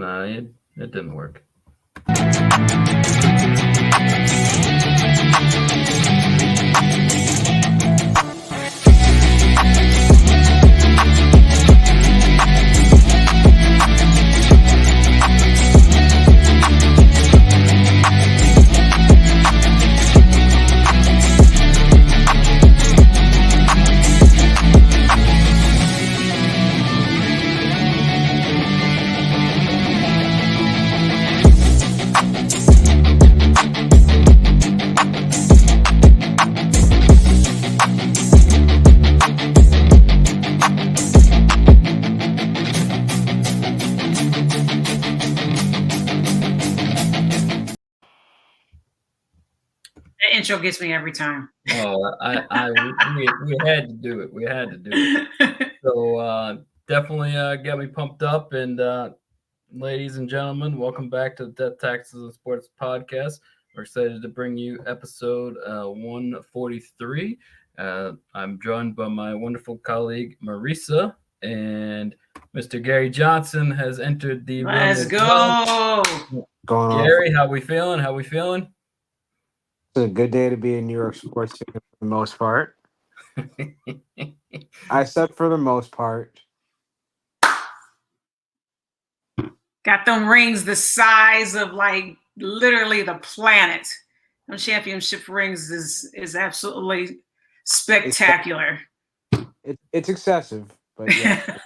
Nah, it didn't work. The intro gets me every time. Oh, we had to do it. We had to do it. So definitely got me pumped up. And ladies and gentlemen, welcome back to the Death Taxes and Sports podcast. We're excited to bring you episode 143. I'm joined by my wonderful colleague Marisa, and Mr. Gary Johnson has entered the room Let's as well. go. Going on. Gary, how we feeling? How we feeling? It's a good day to be a New York sports fan for the most part. I said for the most part. Got them rings the size of like literally the planet. Them championship rings is absolutely spectacular. It's excessive, but yeah.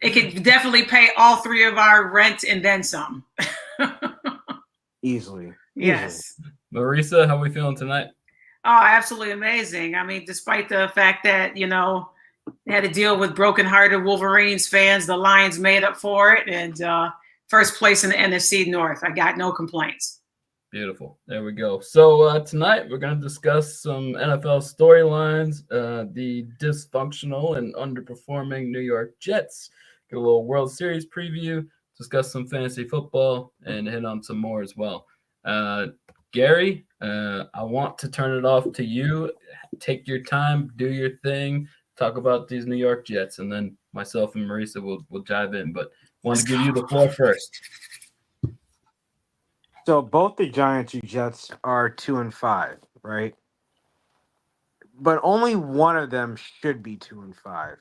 It could definitely pay all three of our rent and then some. Easily. Yes. Marisa, how we feeling tonight? Oh, absolutely amazing. I mean, despite the fact that, they had to deal with brokenhearted Wolverines fans, the Lions made up for it. And first place in the NFC North. I got no complaints. Beautiful. There we go. So tonight we're going to discuss some NFL storylines, the dysfunctional and underperforming New York Jets, get a little World Series preview, discuss some fantasy football, and hit on some more as well. Gary, I want to turn it off to you. Take your time, do your thing, talk about these New York Jets, and then myself and Marisa will dive in. But want to give you the floor first. So both the Giants and Jets are 2-5, right? But only one of them should be 2-5.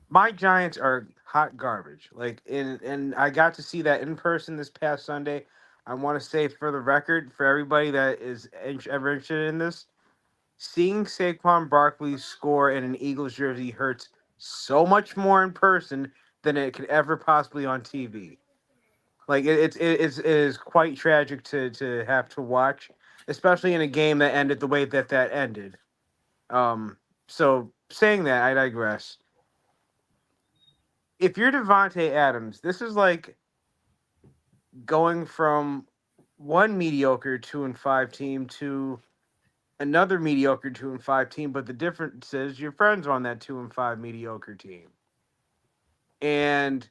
My Giants are hot garbage. And I got to see that in person this past Sunday. I want to say for the record, for everybody that is ever interested in this, seeing Saquon Barkley score in an Eagles jersey hurts so much more in person than it could ever possibly on TV. Like it is quite tragic to have to watch, especially in a game that ended the way that ended. So saying that, I digress. If you're Devontae Adams, this is like going from one mediocre 2-5 team to another mediocre 2-5 team, but the difference is your friends are on that 2-5 mediocre team. And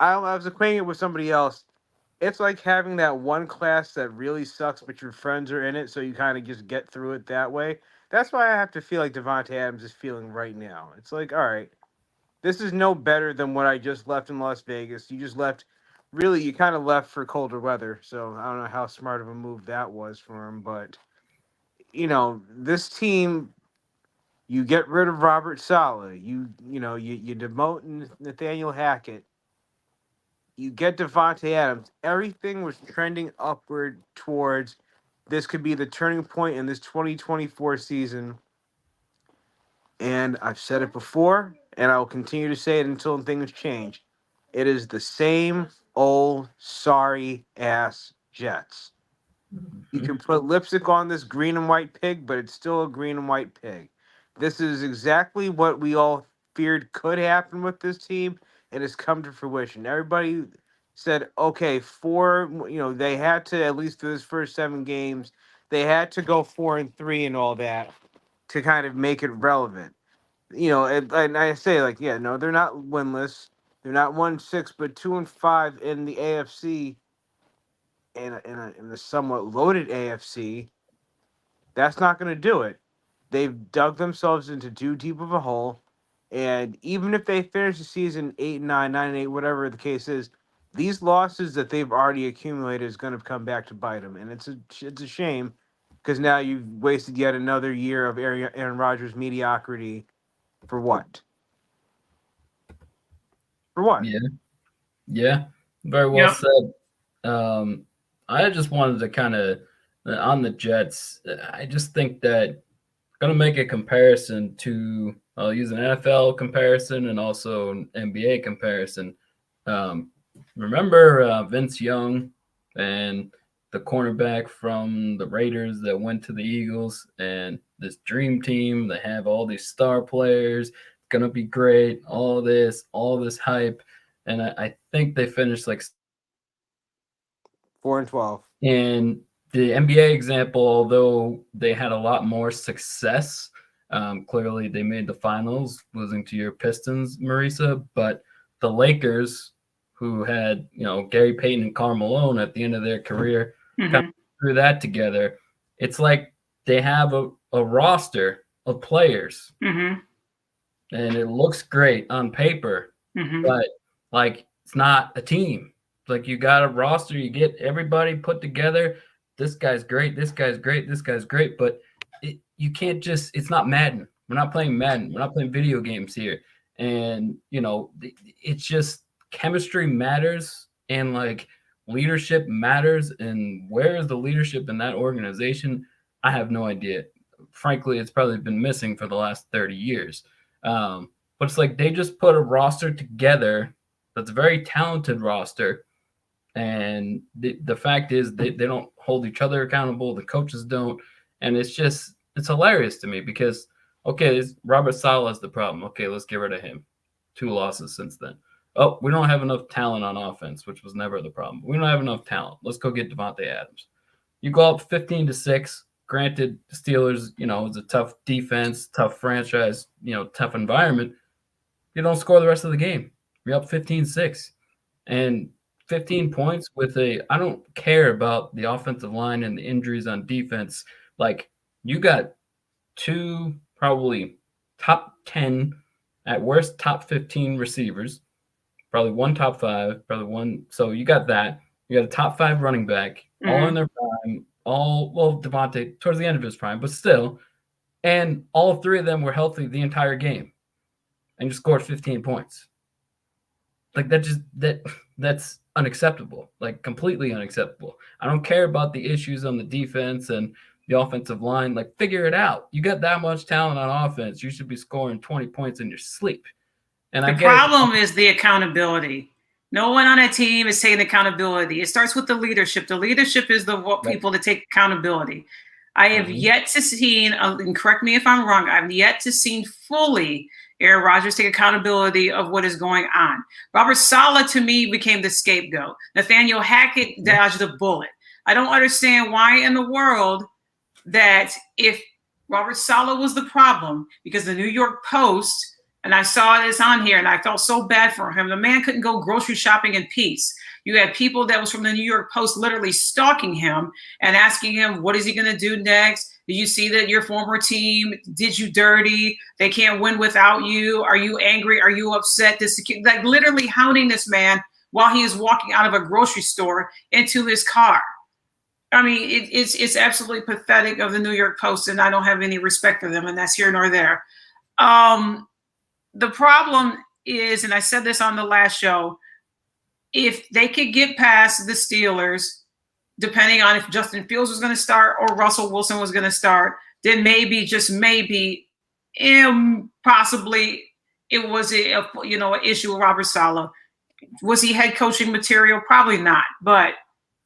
I was equating it with somebody else. It's like having that one class that really sucks, but your friends are in it, so you kind of just get through it that way. That's why I have to feel like Devontae Adams is feeling right now. It's like, all right, this is no better than what I just left in Las Vegas. You just left, really, you kind of left for colder weather. So I don't know how smart of a move that was for him, but this team, you get rid of Robert Saleh, you demote Nathaniel Hackett, you get Devontae Adams. Everything was trending upward towards this could be the turning point in this 2024 season. And I've said it before, and I will continue to say it until things change. It is the same old sorry ass Jets. You can put lipstick on this green and white pig, but it's still a green and white pig. This is exactly what we all feared could happen with this team, and it's come to fruition. Everybody said, okay, they had to, at least for this first 7 games, they had to go 4-3 and all that to kind of make it relevant. And I say, like, yeah, no, they're not winless. They're not 1-6, but 2-5 in the AFC, in a somewhat loaded AFC. That's not going to do it. They've dug themselves into too deep of a hole. And even if they finish the season 8-9, 9-8, whatever the case is, these losses that they've already accumulated is going to come back to bite them. And it's a shame because now you've wasted yet another year of Aaron Rodgers' mediocrity for what? For what? Yeah, very well said. I just wanted to kind of on the Jets. I just think that going to make a comparison to I'll use an NFL comparison and also an NBA comparison. Remember Vince Young and the cornerback from the Raiders that went to the Eagles and this dream team. They have all these star players. Going to be great. All this hype. And I think they finished like 4-12. And the NBA example, although they had a lot more success, clearly they made the finals, losing to your Pistons, Marisa. But the Lakers, who had Gary Payton and Karl Malone at the end of their career, kind of threw that together. It's like they have a roster of players, and it looks great on paper, but like it's not a team. Like you got a roster, you get everybody put together. This guy's great. This guy's great. This guy's great. But you can't just. It's not Madden. We're not playing Madden. We're not playing video games here. And it's just chemistry matters and like leadership matters. And where is the leadership in that organization? I have no idea. Frankly, it's probably been missing for the last 30 years. But it's like they just put a roster together that's a very talented roster. And the fact is they don't hold each other accountable. The coaches don't. And it's hilarious to me because, okay, Robert Saleh is the problem. Okay, let's get rid of him. 2 losses since then. Oh, we don't have enough talent on offense, which was never the problem. We don't have enough talent. Let's go get Devontae Adams. You go up 15-6. Granted, Steelers, it's a tough defense, tough franchise, tough environment. You don't score the rest of the game. You're up 15-6. And 15 points with I don't care about the offensive line and the injuries on defense. Like you got 2 probably top 10 at worst top 15 receivers, probably 1 top 5, probably 1. So you got that. You got a top 5 running back, all in their prime, Devontae towards the end of his prime, but still. And all 3 of them were healthy the entire game and you scored 15 points. Like that's unacceptable, like completely unacceptable. I don't care about the issues on the defense and the offensive line. Like figure it out. You got that much talent on offense. You should be scoring 20 points in your sleep. And the problem is the accountability. No one on a team is taking accountability. It starts with the leadership. The leadership is people that take accountability. I have yet to see, and correct me if I'm wrong, I've yet to see fully Aaron Rodgers take accountability of what is going on. Robert Saleh, to me, became the scapegoat. Nathaniel Hackett dodged a bullet. I don't understand why in the world that if Robert Saleh was the problem, because the New York Post, and I saw this on here, and I felt so bad for him. The man couldn't go grocery shopping in peace. You had people that was from the New York Post literally stalking him and asking him, what is he going to do next? Do you see that your former team did you dirty? They can't win without you. Are you angry? Are you upset? Like literally hounding this man while he is walking out of a grocery store into his car. I mean, it's absolutely pathetic of the New York Post, and I don't have any respect for them, and that's here nor there. The problem is, and I said this on the last show, if they could get past the Steelers, depending on if Justin Fields was going to start or Russell Wilson was going to start, then maybe, just maybe, possibly it was an issue with Robert Saleh. Was he head coaching material? Probably not. But,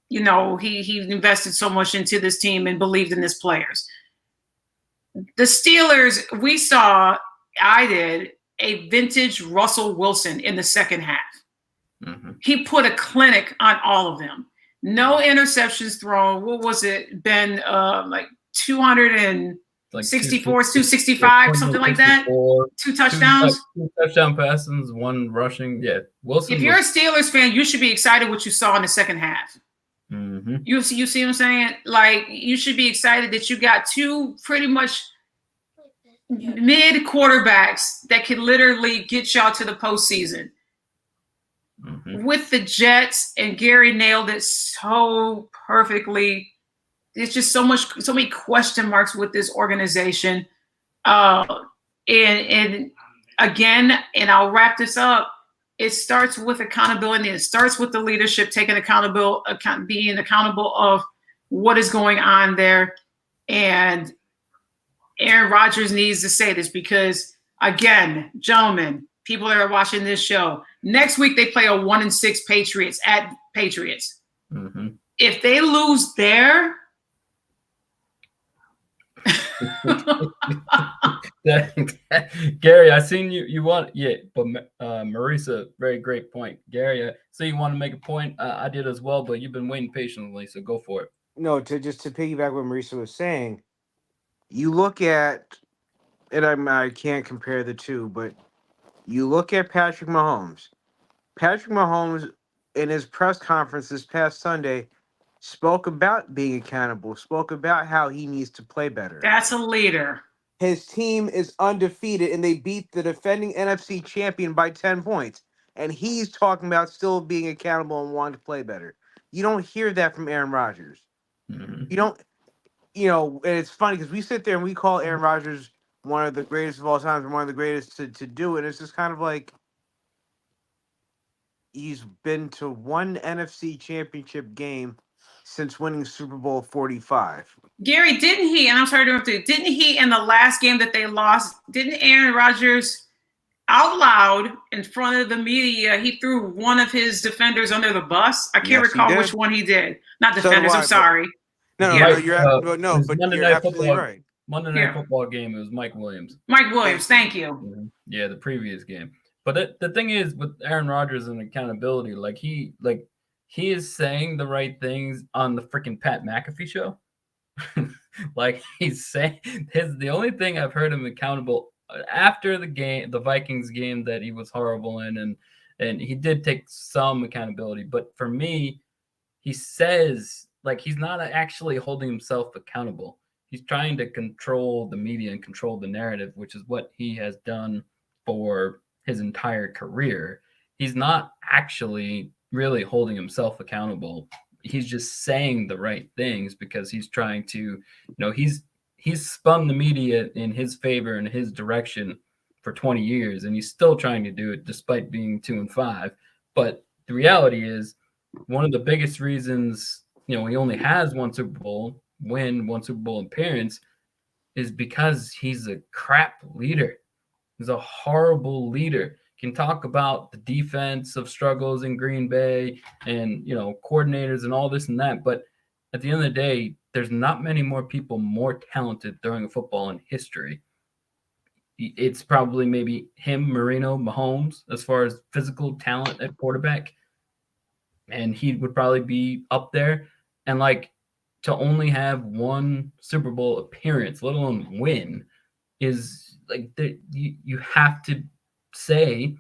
he invested so much into this team and believed in his players. The Steelers, I did, a vintage Russell Wilson in the second half. He put a clinic on all of them. No interceptions thrown. What was it, Ben? Like 264, 265, something like that. 2 touchdowns. 2 touchdown passes, 1 rushing. Yeah, Wilson. If you're a Steelers fan, you should be excited what you saw in the second half. You see what I'm saying? Like you should be excited that you got 2 pretty much mid quarterbacks that can literally get y'all to the postseason. With the Jets, and Gary nailed it so perfectly. There's just so many question marks with this organization. And again, and I'll wrap this up. It starts with accountability. It starts with the leadership taking being accountable of what is going on there. And Aaron Rodgers needs to say this because, again, gentlemen, people that are watching this show, next week they play a 1-6 Patriots at Patriots. If they lose there, Gary, I seen you want but Marisa, very great point. Gary, so you want to make a point? I did as well, but you've been waiting patiently, so go for it. No, to piggyback what Marisa was saying, you look at, and I can't compare the two, but you look at Patrick Mahomes. Patrick Mahomes, in his press conference this past Sunday, spoke about being accountable, spoke about how he needs to play better. That's a leader. His team is undefeated, and they beat the defending NFC champion by 10 points. And he's talking about still being accountable and wanting to play better. You don't hear that from Aaron Rodgers. You don't, and it's funny because we sit there and we call Aaron Rodgers one of the greatest of all time and one of the greatest to do it. It's just kind of like he's been to one NFC championship game since winning Super Bowl 45. Gary, didn't he, and I'm sorry to interrupt you, didn't he in the last game that they lost, didn't Aaron Rodgers out loud in front of the media, he threw one of his defenders under the bus? I can't recall which one he did. Not defenders, I'm sorry. But you're absolutely right. Monday Night Football game, it was Mike Williams. Mike Williams, thank you. Yeah, the previous game. But the thing is with Aaron Rodgers and accountability, he is saying the right things on the freaking Pat McAfee show. He's saying the only thing I've heard him accountable after the Vikings game that he was horrible in, and he did take some accountability. But for me, he says he's not actually holding himself accountable. He's trying to control the media and control the narrative, which is what he has done for his entire career. He's not actually really holding himself accountable. He's just saying the right things because he's trying to, he's spun the media in his favor and his direction for 20 years, and he's still trying to do it despite being 2-5. But the reality is, one of the biggest reasons, he only has one Super Bowl appearance is because he's a crap leader. He's a horrible leader. Can talk about the defensive struggles in Green Bay and, coordinators and all this and that. But at the end of the day, there's not many more people more talented throwing a football in history. It's probably maybe him, Marino, Mahomes, as far as physical talent at quarterback. And he would probably be up there. And to only have one Super Bowl appearance, let alone win, is you have to say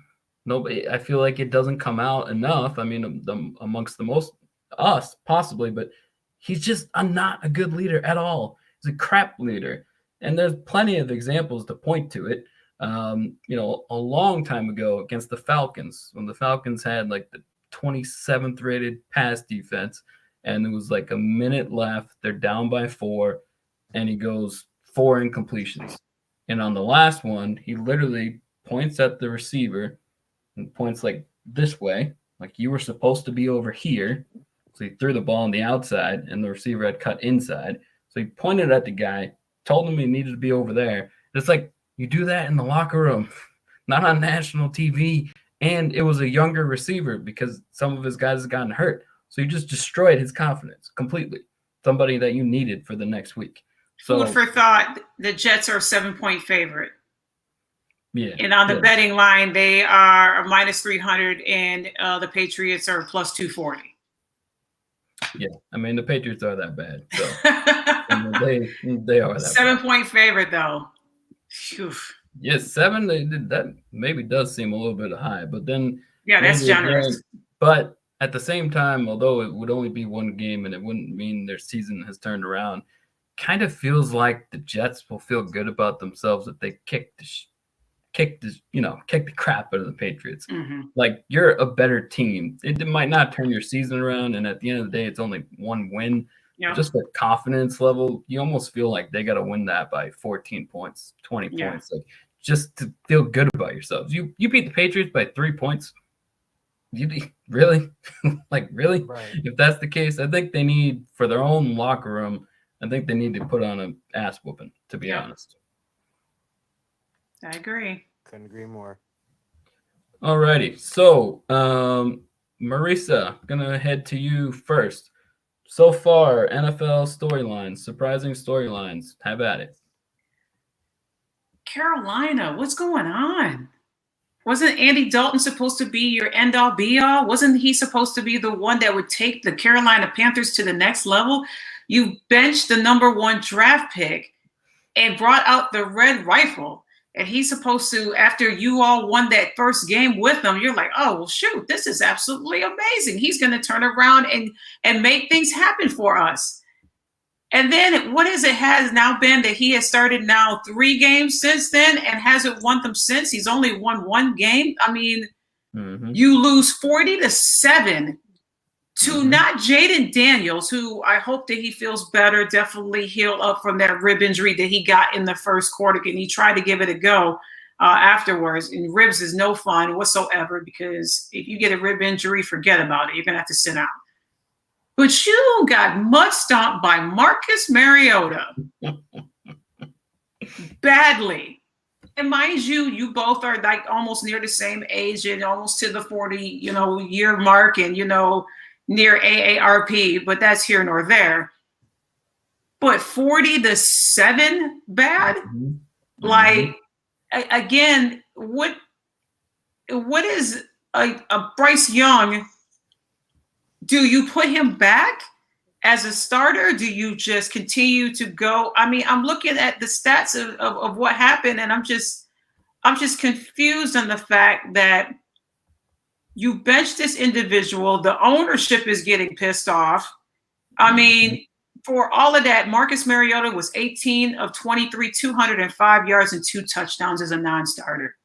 nobody. I feel like it doesn't come out enough. I mean, amongst the most us possibly, but he's just not a good leader at all. He's a crap leader, and there's plenty of examples to point to it. A long time ago against the Falcons, when the Falcons had the 27th rated pass defense, and there was a minute left. They're down by 4, and he goes 4 incompletions. And on the last one, he literally points at the receiver and points this way, you were supposed to be over here. So he threw the ball on the outside, and the receiver had cut inside. So he pointed at the guy, told him he needed to be over there. It's you do that in the locker room, not on national TV. And it was a younger receiver because some of his guys had gotten hurt. So you just destroyed his confidence completely. Somebody that you needed for the next week. So, food for thought, the Jets are a 7-point favorite. Yeah. And on the betting line, they are a -300, and the Patriots are +240. Yeah, I mean, the Patriots are that bad. So they are that 7-point favorite, though. Whew. Yes, 7. That maybe does seem a little bit high, but then that's generous. But at the same time, although it would only be one game and it wouldn't mean their season has turned around, kind of feels like the Jets will feel good about themselves if they kick the crap out of the Patriots. Mm-hmm. Like, you're a better team. It might not turn your season around, and at the end of the day, it's only one win. Yeah. Just for confidence level, you almost feel like they got to win that by 14 points, 20 points, like just to feel good about yourselves. You beat the Patriots by 3 points. You really, like, really? Right. If that's the case, I think they need, for their own locker room, I think they need to put on an ass whooping, to be honest. I agree. Couldn't agree more. Alrighty, so Marisa, gonna head to you first. So far, NFL storylines, surprising storylines. Have at it. Carolina, what's going on? Wasn't Andy Dalton supposed to be your end-all be-all? Wasn't he supposed to be the one that would take the Carolina Panthers to the next level? You benched the #1 draft pick and brought out the red rifle. And he's supposed to, after you all won that first game with them, you're like, oh, well, shoot, this is absolutely amazing. He's going to turn around and make things happen for us. And then what is it has now been that he has started now 3 games since then and hasn't won them since? He's only won 1 game. I mean, you lose 40-7 to not Jaden Daniels, who I hope that he feels better, definitely healed up from that rib injury that he got in the first quarter. And he tried to give it a go afterwards. And ribs is no fun whatsoever, because if you get a rib injury, forget about it. You're going to have to sit out. But you got mud stomped by Marcus Mariota badly. And mind you, you both are like almost near the same age and almost to the 40, year mark, and, near AARP, but that's here nor there. But 40-7 bad? Like, again, what is a Bryce Young? Do you put him back as a starter? Do you just continue to go? I mean, I'm looking at the stats of what happened, and I'm just confused on the fact that you bench this individual. The ownership is getting pissed off. I mean, for all of that, Marcus Mariota was 18 of 23, 205 yards and 2 touchdowns as a non-starter.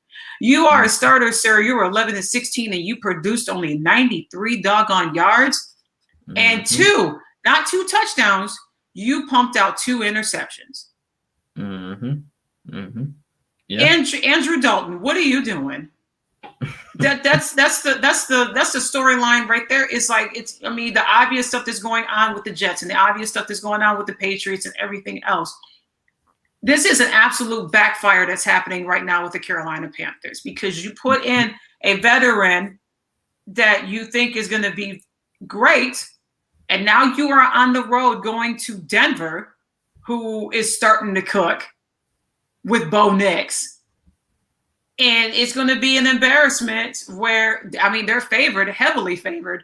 You are a starter, sir. You were 11-16, and you produced only 93 doggone yards. And 2, not 2 touchdowns. You pumped out 2 interceptions. Yeah. Andrew Dalton, what are you doing? That's the storyline right there. It's like, the obvious stuff that's going on with the Jets and the obvious stuff that's going on with the Patriots and everything else. This is an absolute backfire that's happening right now with the Carolina Panthers, because you put in a veteran that you think is going to be great, and now you are on the road going to Denver, who is starting to cook with Bo Nix. And it's going to be an embarrassment where, they're favored, heavily favored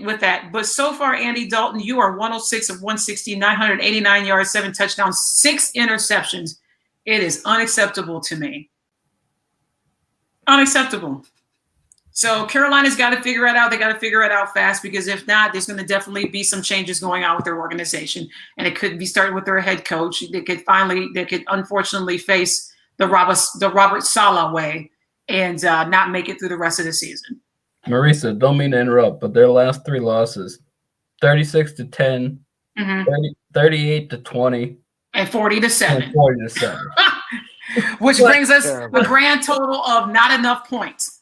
with that. But so far, Andy Dalton, you are 106 of 160, 989 yards, 7 touchdowns, 6 interceptions. It is unacceptable to me. Unacceptable. So Carolina's got to figure it out. They got to figure it out fast, because if not, there's going to definitely be some changes going on with their organization. And it could be starting with their head coach. They could unfortunately face the Robert Saleh way and not make it through the rest of the season. Marisa, don't mean to interrupt, but their last 3 losses, 36-10, 38-20, and 40-7. 40-7. Which brings us a grand total of not enough points.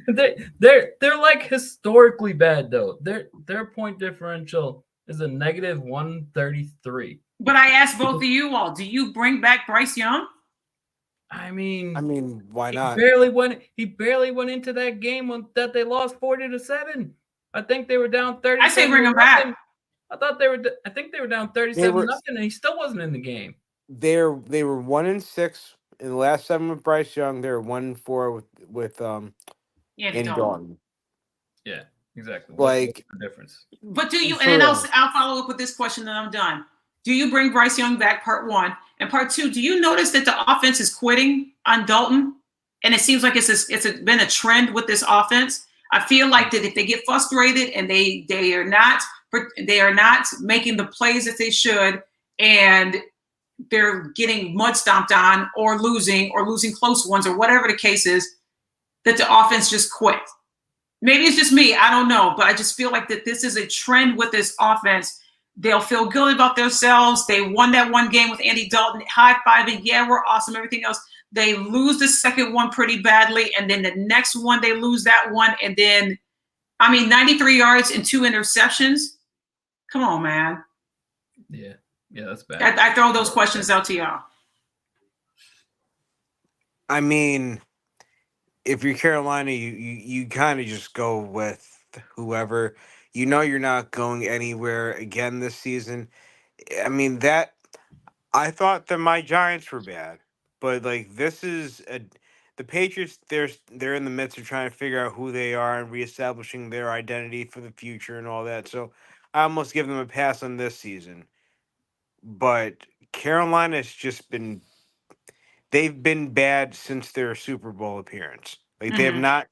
They're like historically bad though. Their point differential is a -133. But I asked both of you all, do you bring back Bryce Young? I mean, why not? He barely went into that game that they lost 40-7. I think they were down 30. I say bring him back. I think they were down 37-0, and he still wasn't in the game. They were 1-6 in the last 7 with Bryce Young. They were 1-4 with Andy Dalton. Yeah, exactly. Like, what's the difference? But do you? And then I'll follow up with this question, and I'm done. Do you bring Bryce Young back? Part 1. And part 2, do you notice that the offense is quitting on Dalton? And it seems like it's been a trend with this offense. I feel like that if they get frustrated and they are not making the plays that they should, and they're getting mud stomped on or losing close ones or whatever the case is, that the offense just quit. Maybe it's just me, I don't know, but I just feel like that this is a trend with this offense. They'll feel good about themselves. They won that one game with Andy Dalton, high-fiving, yeah, we're awesome, everything else. They lose the second one pretty badly, and then the next one, they lose that one, and then, 93 yards and 2 interceptions. Come on, man. Yeah, that's bad. I throw those questions out to y'all. I mean, if you're Carolina, you kind of just go with whoever. You know you're not going anywhere again this season. I mean, I thought that my Giants were bad, but like the Patriots. They're in the midst of trying to figure out who they are and reestablishing their identity for the future and all that. So I almost give them a pass on this season. But Carolina's just they've been bad since their Super Bowl appearance. Like they have not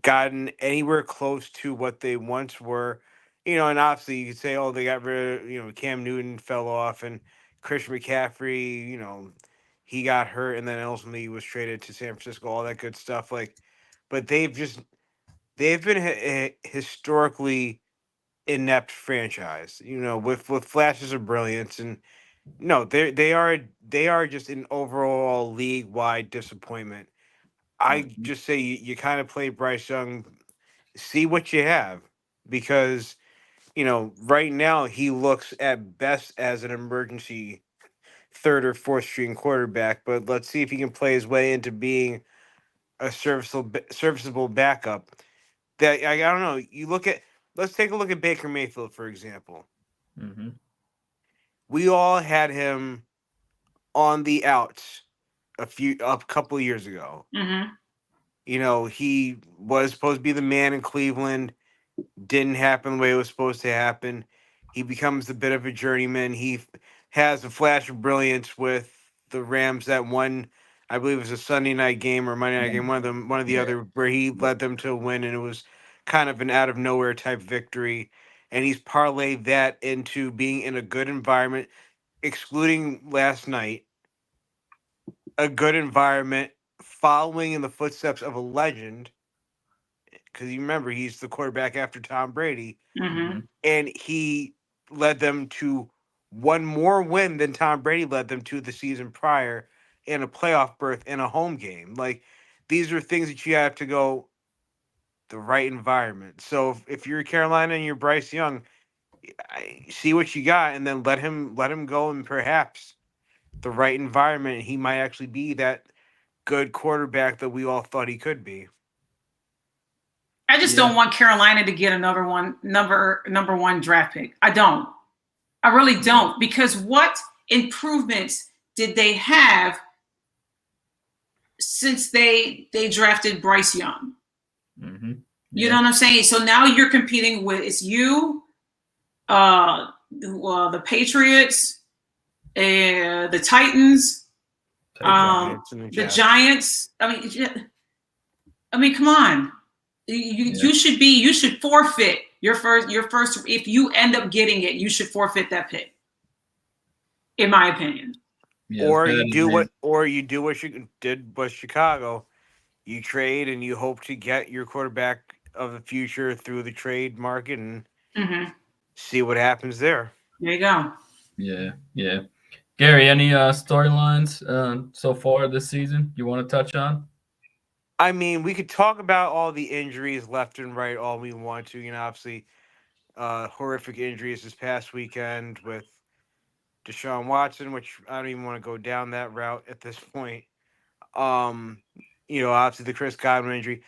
gotten anywhere close to what they once were. And obviously you could say, oh, they got rid of, Cam Newton fell off and Christian McCaffrey, he got hurt and then ultimately was traded to San Francisco, all that good stuff. Like, but they've been a historically inept franchise, with flashes of brilliance. And no, they are just an overall league wide disappointment. I just say you kind of play Bryce Young, see what you have, because right now he looks at best as an emergency third or fourth string quarterback. But let's see if he can play his way into being a serviceable backup. That I don't know. Let's take a look at Baker Mayfield, for example. Mm-hmm. We all had him on the outs a couple of years ago. He was supposed to be the man in Cleveland. Didn't happen the way it was supposed to happen. He becomes a bit of a journeyman. He has a flash of brilliance with the Rams that won, I believe it was a Sunday night game or Monday night game, one of the other, where he led them to a win, and it was kind of an out of nowhere type victory. And he's parlayed that into being in a good environment, excluding last night, a good environment, following in the footsteps of a legend, because you remember he's the quarterback after Tom Brady, and he led them to one more win than Tom Brady led them to the season prior, in a playoff berth in a home game. Like, these are things that you have to go the right environment. So if you're Carolina and you're Bryce Young, see what you got, and then let him go, and perhaps the right environment, he might actually be that good quarterback that we all thought he could be. I just don't want Carolina to get another number one draft pick. I don't. I really don't, because what improvements did they have since they drafted Bryce Young? You know what I'm saying? So now you're competing with the Patriots, the Titans, the Giants. I mean, come on. You should forfeit your first. If you end up getting it, you should forfeit that pick, in my opinion. Or you do what you did with Chicago. You trade and you hope to get your quarterback of the future through the trade market, and see what happens there. There you go. Yeah. Gary, any storylines so far this season you want to touch on? I mean, we could talk about all the injuries left and right all we want to. Obviously, horrific injuries this past weekend with Deshaun Watson, which I don't even want to go down that route at this point. Obviously the Chris Godwin injury.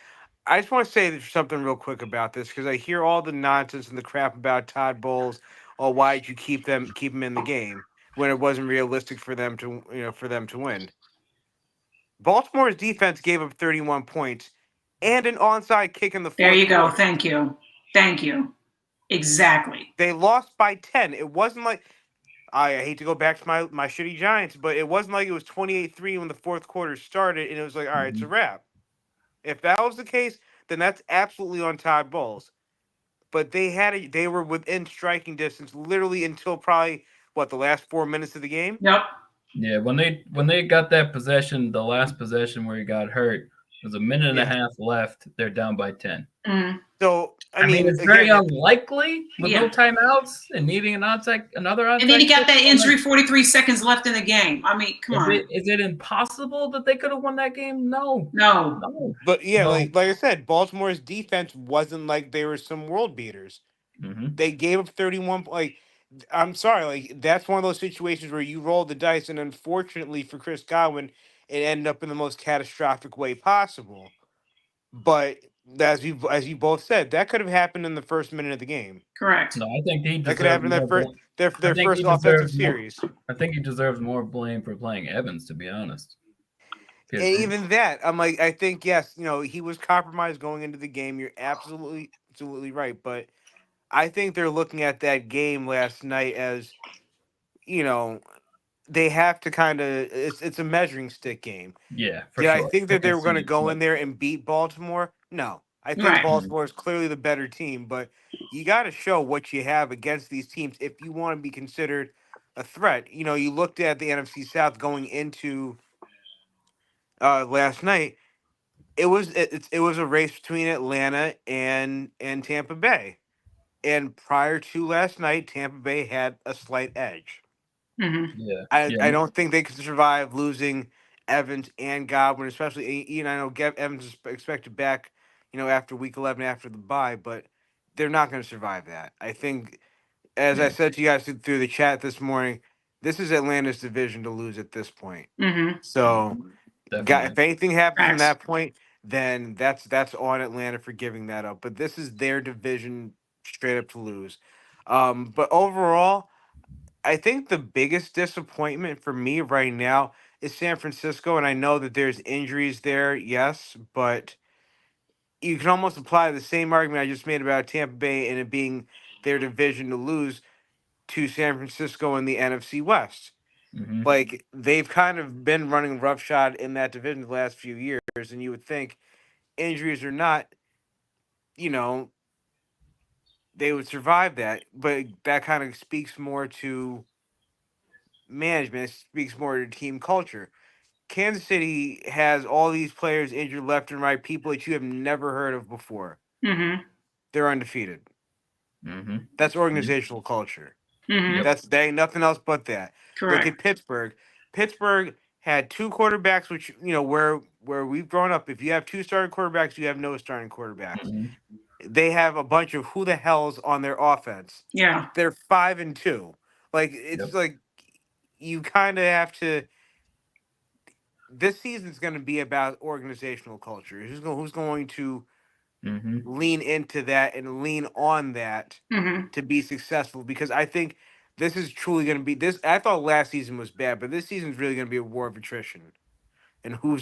I just want to say something real quick about this, because I hear all the nonsense and the crap about Todd Bowles. Oh, why did you keep him in the game when it wasn't realistic for them to win? Baltimore's defense gave up 31 points and an onside kick in the fourth quarter. There you go. Thank you. Exactly. They lost by 10. It wasn't like, I hate to go back to my shitty Giants, but it wasn't like it was 28-3 when the fourth quarter started and it was like, all right, it's a wrap. If that was the case, then that's absolutely on Todd Bowles. but they were within striking distance literally until probably the last 4 minutes of the game. Yep. Yeah, when they got that possession, the last possession where he got hurt, there's a minute and a half left. They're down by 10. Mm-hmm. So I mean, it's very unlikely with no timeouts and needing another onside. And then he got that injury 43 seconds left in the game. I mean, come on. Is it impossible that they could have won that game? No. But yeah, like I said, Baltimore's defense wasn't like they were some world beaters. Mm-hmm. They gave up 31. I'm sorry, that's one of those situations where you roll the dice, and unfortunately for Chris Godwin, it ended up in the most catastrophic way possible. But as you both said, that could have happened in the first minute of the game. Correct. No, I think he that could happen in their first offensive series. I think he deserves more blame for playing Evans, to be honest. And even that, I'm like, I think yes, he was compromised going into the game. You're absolutely right, but I think they're looking at that game last night as, they have to kind of it's a measuring stick game. Yeah, for sure. I think that they were going to go in there and beat Baltimore? No. I think Baltimore is clearly the better team, but you got to show what you have against these teams if you want to be considered a threat. You looked at the NFC South going into last night. It was a race between Atlanta and Tampa Bay. And prior to last night, Tampa Bay had a slight edge. Mm-hmm. Yeah. I don't think they could survive losing Evans and Godwin, especially Ian. I know Evans is expected back, after week 11 after the bye, but they're not going to survive that. I think, as I said to you guys through the chat this morning, this is Atlanta's division to lose at this point. Mm-hmm. So, if anything happens from that point, then that's on Atlanta for giving that up. But this is their division straight up to lose. But overall, I think the biggest disappointment for me right now is San Francisco, and I know that there's injuries there, yes, but you can almost apply the same argument I just made about Tampa Bay and it being their division to lose to San Francisco in the NFC West. Mm-hmm. Like, they've kind of been running roughshod in that division the last few years, and you would think, injuries or not, they would survive that, but that kind of speaks more to management. It speaks more to team culture. Kansas City has all these players injured left and right, people that you have never heard of before. Mm-hmm. They're undefeated. Mm-hmm. That's organizational culture. Mm-hmm. They ain't nothing else but that. Correct. Look at Pittsburgh. Pittsburgh had two quarterbacks, which where we've grown up. If you have two starting quarterbacks, you have no starting quarterbacks. Mm-hmm. They have a bunch of who the hell's on their offense. Yeah. They're 5-2. Like, it's like you kind of have to. This season's going to be about organizational culture. Who's going to lean into that and lean on that to be successful? Because I think this is truly going to be this. I thought last season was bad, but this season's really going to be a war of attrition, and who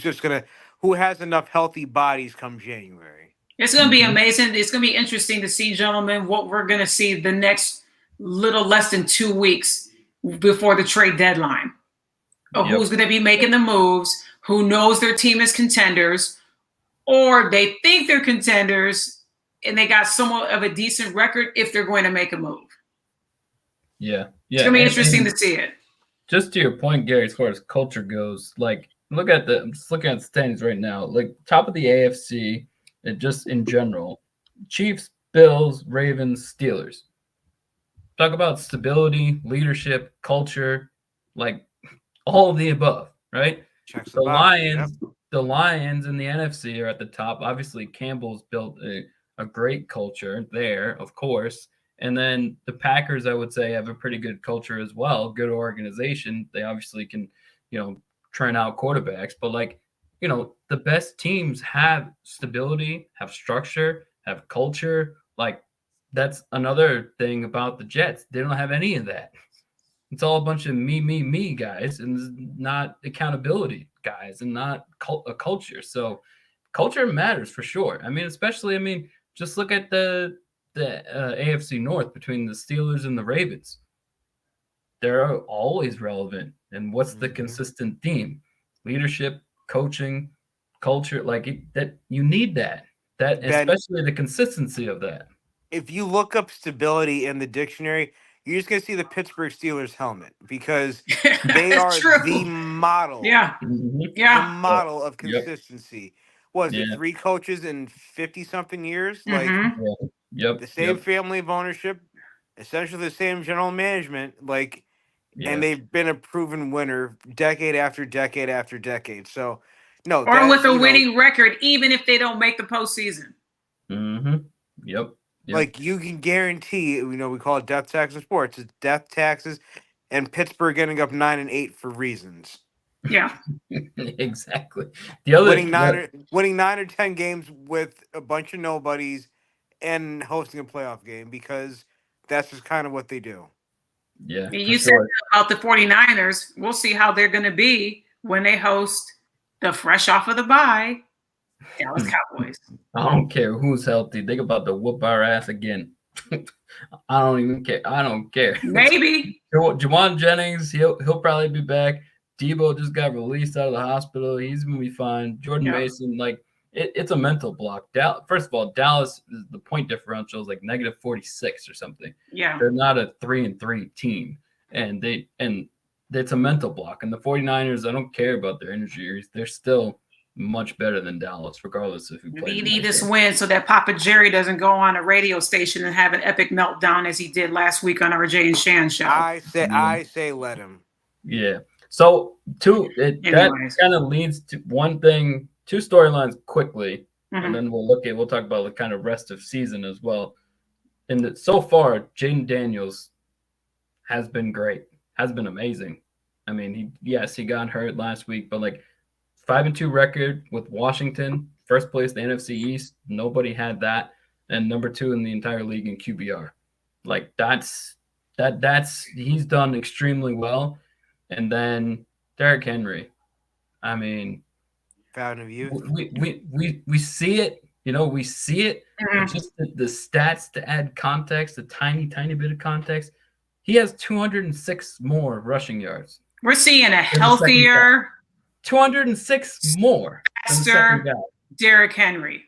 has enough healthy bodies come January. It's going to be amazing. It's going to be interesting to see, gentlemen, what we're going to see the next little less than 2 weeks before the trade deadline. Who's going to be making the moves, who knows their team is contenders, or they think they're contenders and they got somewhat of a decent record if they're going to make a move. Yeah. It's going to be interesting to see it. Just to your point, Gary, as far as culture goes, like, I'm just looking at the standings right now, like top of the AFC, just in general, Chiefs, Bills, Ravens, Steelers. Talk about stability, leadership, culture, like all of the above, right? The Lions in the NFC are at the top. Obviously, Campbell's built a great culture there, of course. And then the Packers, I would say, have a pretty good culture as well, good organization. They obviously can, churn out quarterbacks, but the best teams have stability, have structure, have culture. Like, that's another thing about the Jets. They don't have any of that. It's all a bunch of me guys, and not accountability guys, and not a culture. So culture matters for sure. I mean, especially, just look at the AFC North between the Steelers and the Ravens. They're always relevant. And what's the consistent theme? Leadership, coaching, culture, that you need that, especially the consistency of that. if you look up stability in the dictionary, you're just gonna see the Pittsburgh Steelers helmet because they That's are true. the model, Yeah. Mhm. the Yeah. model of Yep. consistency. Was it Yeah. 3 coaches in 50-something years? Like Mm-hmm. Yeah. Yep. the same Yep. family of ownership, essentially the same general management. Like, and Yeah. they've been a proven winner decade after decade after decade. So, no, Or that with a winning record, even if they don't make the postseason. Mm-hmm. Yep. Yep. like you can guarantee, we call it death tax in sports. It's death taxes, and Pittsburgh ending up 9-8 for reasons. Yeah. Exactly. The other, Winning 9 or 10 games with a bunch of nobodies and hosting a playoff game because that's just kind of what they do. yeah, for You said sure. about the 49ers. We'll see how they're going to be when they host the fresh off of the bye Dallas Cowboys. I don't care who's healthy. Think about the whoop our ass again. I don't even care. I don't care. Maybe. Jawan Jennings, he'll probably be back. Debo just got released out of the hospital. He's gonna be fine. Jordan Yep. Mason, like it's a mental block. First of all, Dallas, the point differential is like -46 or something. Yeah. They're not a 3-3 team, and it's a mental block. And the 49ers, I don't care about their injuries. They're still much better than Dallas, regardless of who plays. We need this win so that Papa Jerry doesn't go on a radio station and have an epic meltdown as he did last week on our Jay and Shan show. I say let him. Yeah. So that kind of leads to one thing, two storylines quickly, and then we'll talk about the kind of rest of season as well. And so far, Jaden Daniels has been great, has been amazing. I mean, he got hurt last week, but like 5-2 record with Washington, first place in the NFC East. Nobody had that, and number 2 in the entire league in QBR. Like that's he's done extremely well. And then Derrick Henry. I mean, Fountain of youth. We see it, we see it. But just the stats to add context, a tiny bit of context. He has 206 more rushing yards. We're seeing a healthier, 206 more faster Derrick Henry.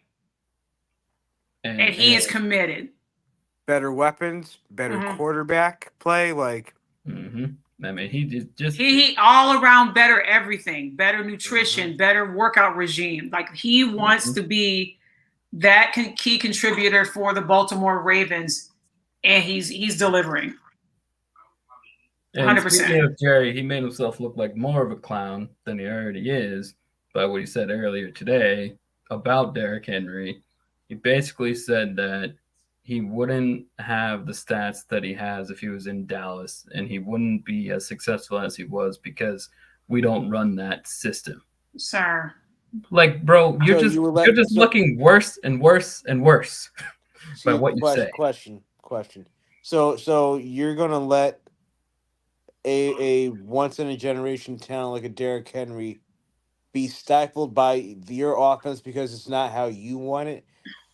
And he is committed. Better weapons, better quarterback play, like. I mean, he all around better everything, better nutrition, better workout regime. Like he wants to be that key contributor for the Baltimore Ravens, and he's delivering. 100%. Speaking of Jerry, he made himself look like more of a clown than he already is by what he said earlier today about Derrick Henry. He basically said that he wouldn't have the stats that he has if he was in Dallas, and he wouldn't be as successful as he was because we don't run that system. Sir. Like, bro, you're just looking worse and worse and worse by what you say. Question. So you're gonna let a once in a generation talent like a Derrick Henry be stifled by your offense because it's not how you want it?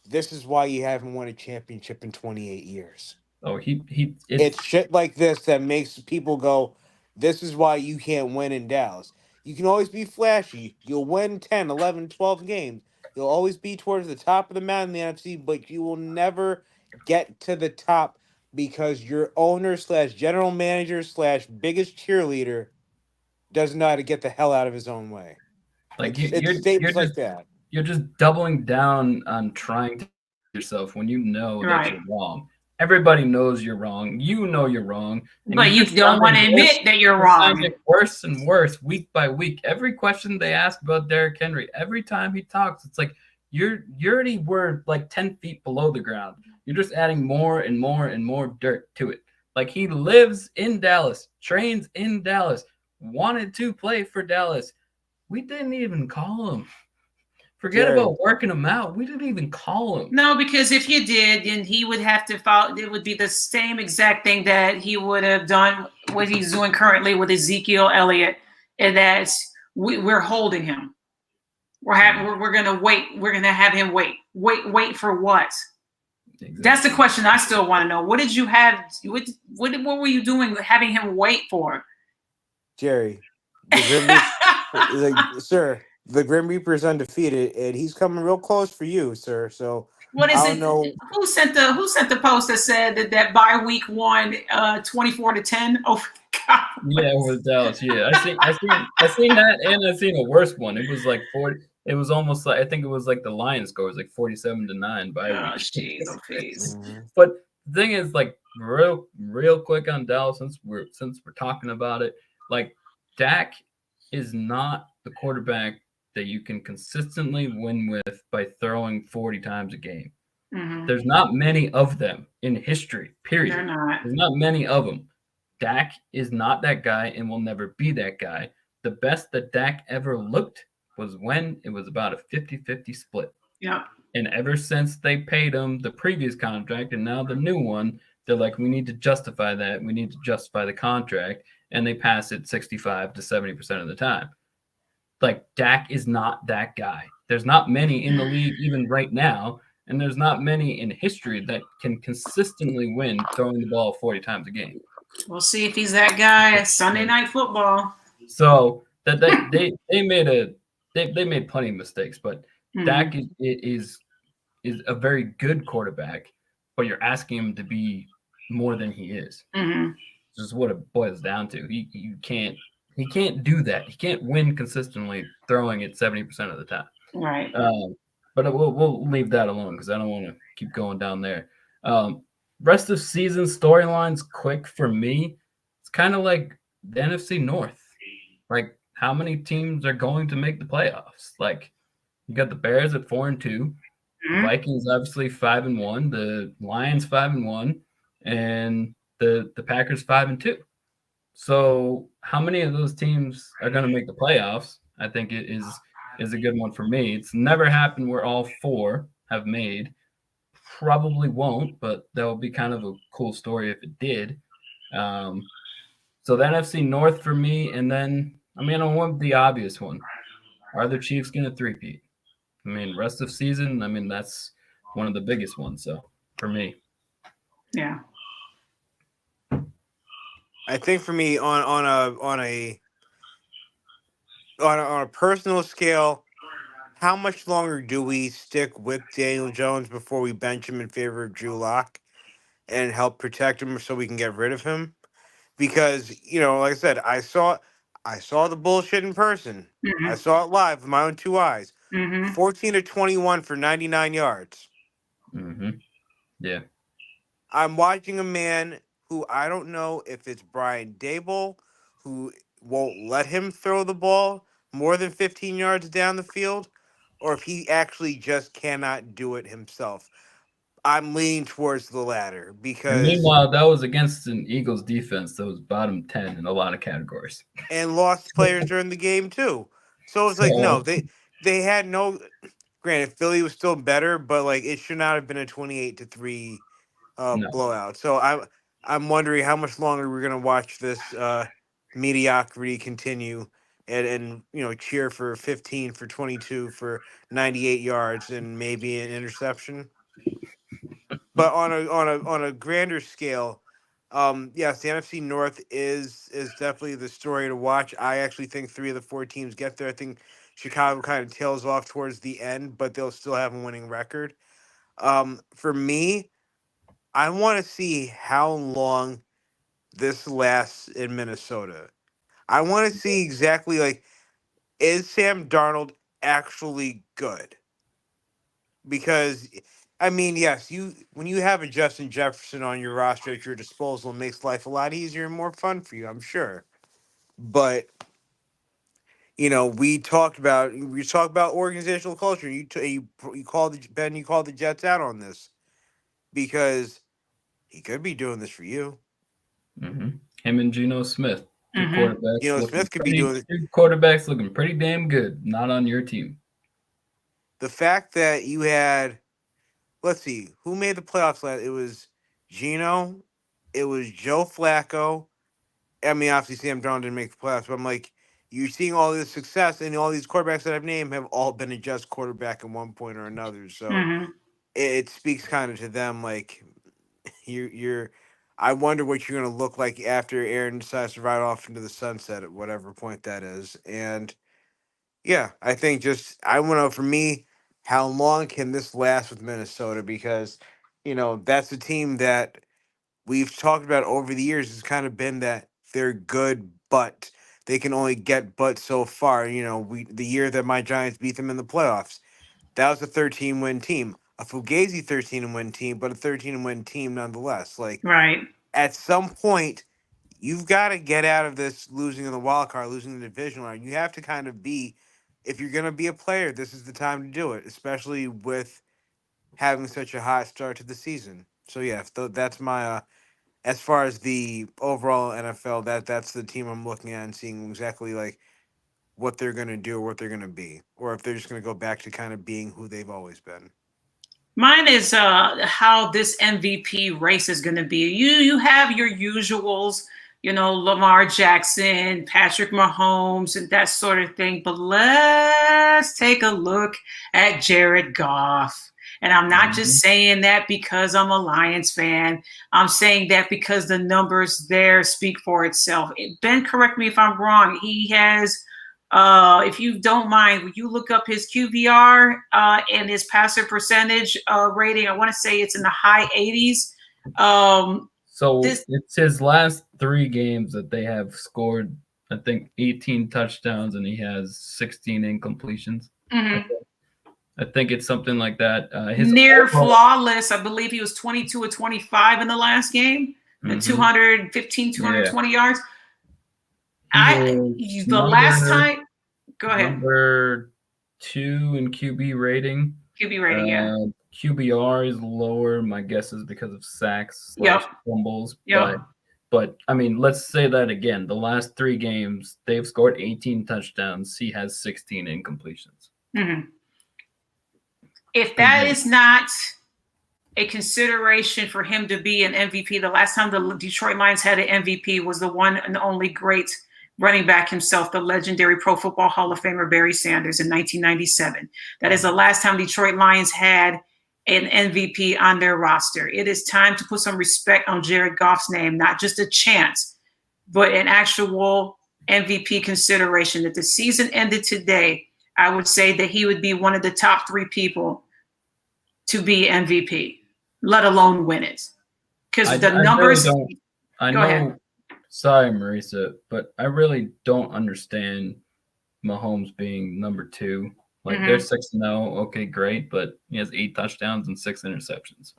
This is why you haven't won a championship in 28 years. Oh, it's shit like this that makes people go, this is why you can't win in Dallas. You can always be flashy. You'll win 10, 11, 12 games. You'll always be towards the top of the mountain in the NFC, but you will never get to the top because your owner / general manager / biggest cheerleader doesn't know how to get the hell out of his own way. Like it's statements like that. You're just doubling down on trying to yourself when you know that you're wrong. Everybody knows you're wrong. You know you're wrong. But you don't want to admit that you're wrong. Worse and worse week by week. Every question they ask about Derrick Henry, every time he talks, it's like you already were like 10 feet below the ground. You're just adding more and more and more dirt to it. Like he lives in Dallas, trains in Dallas, wanted to play for Dallas. We didn't even call him. Forget about working him out. We didn't even call him. No, because if you did, then he would have to follow. It would be the same exact thing that he would have done what he's doing currently with Ezekiel Elliott, and that's we're holding him. We're gonna wait. We're gonna have him wait. Wait for what? Exactly. That's the question I still want to know. What did you have? What were you doing having him wait for? Jerry, sir. the Grim Reaper is undefeated, and he's coming real close for you, sir. So What is I don't it? know. Who sent the post that said that by week one, 24-10 over the Yeah, Cowboys? over Dallas. Yeah, I seen that, and I seen a worse one. It was like 40. It was almost like I think it was like the Lions score was like 47-9 by Oh, week. jeez, oh, please. Mhm. But the thing is, like, real quick on Dallas, since we're talking about it, like, Dak is not the quarterback that you can consistently win with by throwing 40 times a game. Mm-hmm. There's not many of them in history. They're Period. not. There's not many of them. Dak is not that guy and will never be that guy. The best that Dak ever looked was when it was about a 50-50 split. Yep. And ever since they paid him the previous contract and now the new one, they're like, we need to justify that. We need to justify the contract. And they pass it 65 to 70% of the time. Like, Dak is not that guy. There's not many in the league, even right now. And there's not many in history that can consistently win throwing the ball 40 times a game. We'll see if he's that guy at Sunday Night Football. So that they made plenty of mistakes, but Dak is a very good quarterback, but you're asking him to be more than he is. Mm-hmm. This is what it boils down to. He can't do that. He can't win consistently throwing it 70% of the time. Right. But we'll leave that alone because I don't want to keep going down there. Rest of season storylines, quick for me. It's kind of like the NFC North. Like, how many teams are going to make the playoffs? Like, you got the Bears at 4-2, Mm-hmm. Vikings obviously 5-1, the Lions 5-1, and the Packers 5-2. So, how many of those teams are going to make the playoffs? I think it is a good one for me. It's never happened where all four have made. Probably won't, but that would be kind of a cool story if it did. So the NFC North for me, and then I want the obvious one. Are the Chiefs going to three-peat? I mean, rest of season. I mean, that's one of the biggest ones. So for me, Yeah. I think for me on a personal scale, how much longer do we stick with Daniel Jones before we bench him in favor of Drew Lock and help protect him so we can get rid of him? Because like I said, I saw the bullshit in person. I Mm-hmm. saw it live with my own two eyes. Mm-hmm. 14-21 for 99 yards. yeah, I'm watching a man who I don't know if it's Brian Dable, who won't let him throw the ball more than 15 yards down the field, or if he actually just cannot do it himself. I'm leaning towards the latter and because meanwhile, that was against an Eagles defense that was bottom 10 in a lot of categories. and lost players during the game too. So it's like no, So they had no. Granted, Philly was still better, but like it should not have been a 28-3 no, blowout. So I'm wondering how much longer we're gonna watch this mediocrity continue and cheer for 15 for 22 for 98 yards and maybe an interception. But on a grander scale, yes, the NFC North is definitely the story to watch. I actually think three of the four teams get there. I think Chicago kind of tails off towards the end, but they'll still have a winning record. For me, I want to see how long this lasts in Minnesota. I want to see exactly like, is Sam Darnold actually good? Because I mean, yes, you when you have a Justin Jefferson on your roster at your disposal, it makes life a lot easier and more fun for you, I'm sure. But we talked about organizational culture. You called you called the Jets out on this because he could be doing this for you. him and Geno Smith, two Mm-hmm. quarterbacks looking Smith could be doing it. pretty damn good. Not on your team. The fact that you had, let's see, who made the playoffs last? It was Gino, it was Joe Flacco. I mean, obviously Sam Darnold didn't make the playoffs, but I'm like, you're seeing all this success, and all these quarterbacks that I've named have all been a just quarterback at one point or another. So Mm-hmm. it speaks kind of to them. Like you're. I wonder what you're going to look like after Aaron decides to ride off into the sunset at whatever point that is, and Yeah, I think I want to know, for me, how long can this last with Minnesota? Because, that's a team that we've talked about over the years. Has kind of been that they're good, but they can only get but so far. The year that my Giants beat them in the playoffs, that was a 13-win team, a Fugazi 13-win team, but a 13-win team nonetheless. Like, Right. at some point, you've got to get out of this losing in the wild card, losing the division round. You have to kind of be, if you're going to be a player, this is the time to do it, especially with having such a hot start to the season. So yeah, that's my as far as the overall NFL, that's the team I'm looking at and seeing exactly like what they're going to do or what they're going to be, or if they're just going to go back to kind of being who they've always been. Mine is how this MVP race is going to be. You have your usuals, Lamar Jackson, Patrick Mahomes, and that sort of thing. But let's take a look at Jared Goff. And I'm not just saying that because I'm a Lions fan. I'm saying that because the numbers there speak for itself. Ben, correct me if I'm wrong. He has, if you don't mind, would you look up his QBR and his passer percentage rating? I want to say it's in the high 80s. So it's his last 3 games that they have scored, I think, 18 touchdowns, and he has 16 incompletions. Mm-hmm. I think it's something like that. Near flawless. I believe he was 22 or 25 in the last game, and 220 yards. Last time, go ahead. Number 2 in QB rating. QB rating, yeah. QBR is lower. My guess is because of sacks / fumbles. Yep. But I mean, let's say that again. The last 3 games, they've scored 18 touchdowns. He has 16 incompletions. Mm-hmm. If that is not a consideration for him to be an MVP, the last time the Detroit Lions had an MVP was the one and only great running back himself, the legendary Pro Football Hall of Famer Barry Sanders in 1997. That is the last time Detroit Lions had an MVP on their roster. It is time to put some respect on Jared Goff's name, not just a chance, but an actual MVP consideration. If the season ended today, I would say that he would be one of the top 3 people to be MVP, let alone win it. Because the numbers. I know. Ahead. Sorry, Marisa, but I really don't understand Mahomes being number 2. Like, they're 6-0. Okay, great, but he has 8 touchdowns and 6 interceptions.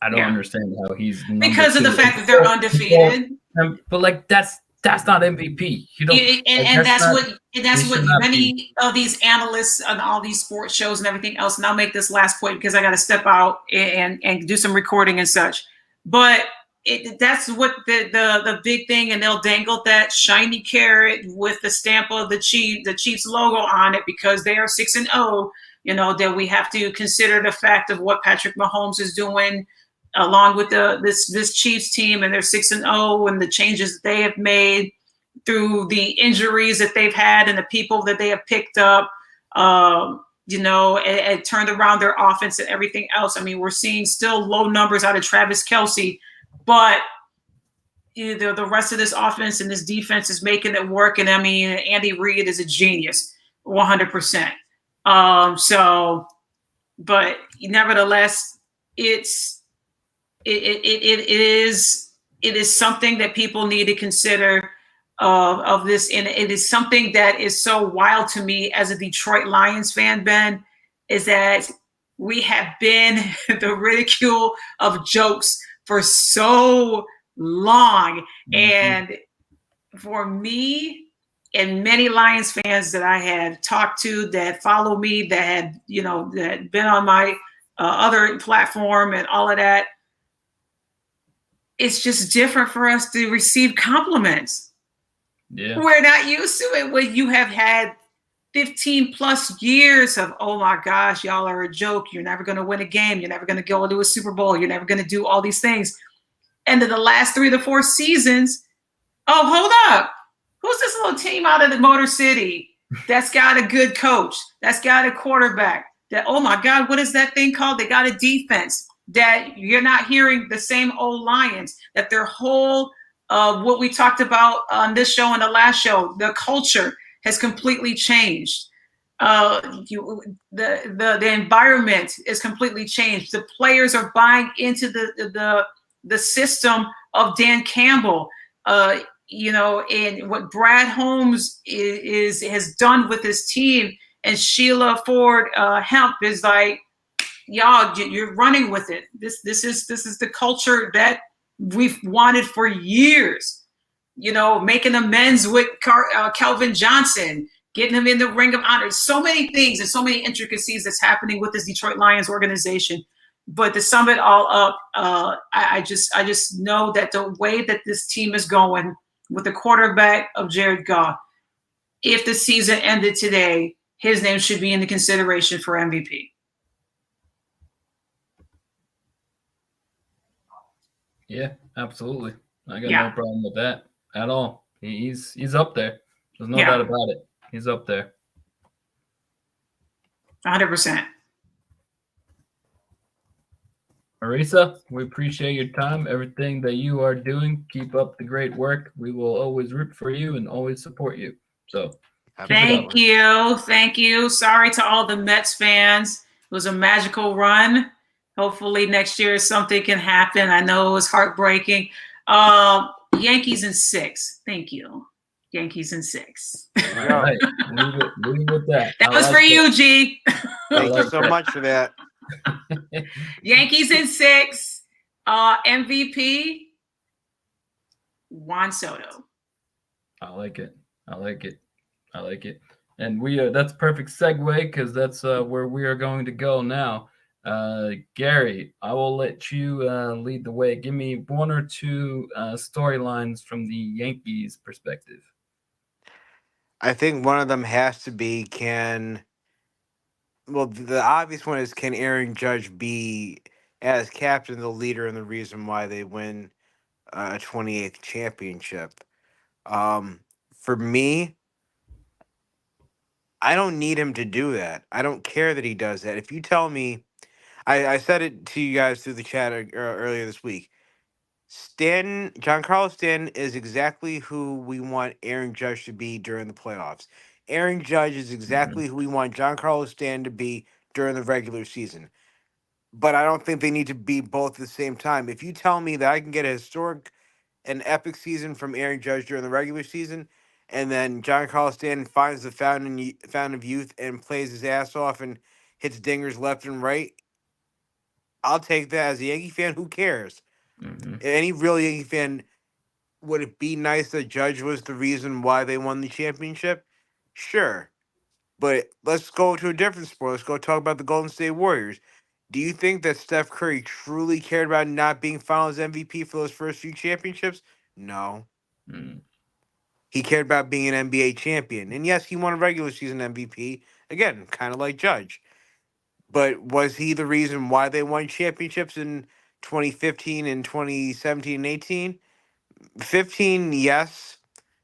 I don't understand how he's number because 2. Of the fact that they're undefeated. But like that's not MVP. That's what many of these analysts on all these sports shows and everything else. And I'll make this last point because I got to step out and do some recording and such. But that's what the big thing, and they'll dangle that shiny carrot with the stamp of the Chiefs logo on it because they are 6-0. That we have to consider the fact of what Patrick Mahomes is doing, along with this Chiefs team, and they're 6-0, and the changes that they have made through the injuries that they've had and the people that they have picked up. It turned around their offense and everything else. I mean, we're seeing still low numbers out of Travis Kelce. But the rest of this offense and this defense is making it work. And I mean, Andy Reid is a genius, 100%. But nevertheless, it is something that people need to consider of this. And it is something that is so wild to me as a Detroit Lions fan, Ben, is that we have been the ridicule of jokes for so long. And for me and many Lions fans that I have talked to, that follow me, that had, that been on my other platform and all of that, it's just different for us to receive compliments. Yeah. We're not used to it when you have had 15 plus years of, oh my gosh, y'all are a joke. You're never going to win a game. You're never going to go to a Super Bowl. You're never going to do all these things. And then the last 3 to 4 seasons, oh, hold up. Who's this little team out of the Motor City that's got a good coach, that's got a quarterback, that, oh my God, what is that thing called? They got a defense, that you're not hearing the same old Lions, that their whole, what we talked about on this show and the last show, the culture has completely changed. The environment is completely changed. The players are buying into the system of Dan Campbell. And what Brad Holmes has done with his team, and Sheila Ford Hemp is like, y'all, you're running with it. This is the culture that we've wanted for years. Making amends with Calvin Johnson, getting him in the Ring of Honor. So many things and so many intricacies that's happening with this Detroit Lions organization. But to sum it all up, I just know that the way that this team is going with the quarterback of Jared Goff, if the season ended today, his name should be in the consideration for MVP. Yeah, absolutely. I got no problem with that at all. He's up there. There's no doubt about it. He's up there. 100%. Marisa, we appreciate your time, everything that you are doing. Keep up the great work. We will always root for you and always support you. So thank you. Sorry to all the Mets fans. It was a magical run. Hopefully next year something can happen. I know it was heartbreaking. Yankees in 6. Thank you. Yankees in 6. All right. Leave with that. That was for you, G. Thank you so much for that. Yankees in 6. MVP, Juan Soto. I like it. And that's perfect segue because that's where we are going to go now. Gary, I will let you lead the way. Give me one or two storylines from the Yankees perspective. I think one of them has to be the obvious one is, can Aaron Judge be, as captain, the leader and the reason why they win a 28th championship? For me, I don't need him to do that. I don't care that he does that. If you tell me, I said it to you guys through the chat earlier this week. Giancarlo Stanton is exactly who we want Aaron Judge to be during the playoffs. Aaron Judge is exactly who we want Giancarlo Stanton to be during the regular season. But I don't think they need to be both at the same time. If you tell me that I can get a historic and epic season from Aaron Judge during the regular season, and then Giancarlo Stanton finds the fountain of youth and plays his ass off and hits dingers left and right, I'll take that. As a Yankee fan, who cares? Any real Yankee fan, would it be nice that Judge was the reason why they won the championship? Sure. But let's go to a different sport. Let's go talk about the Golden State Warriors. Do you think that Steph Curry truly cared about not being Finals MVP for those first few championships? No. He cared about being an NBA champion. And yes, he won a regular season MVP. Again, kind of like Judge. But was he the reason why they won championships in 2015 and 2017 and 18? 15, yes,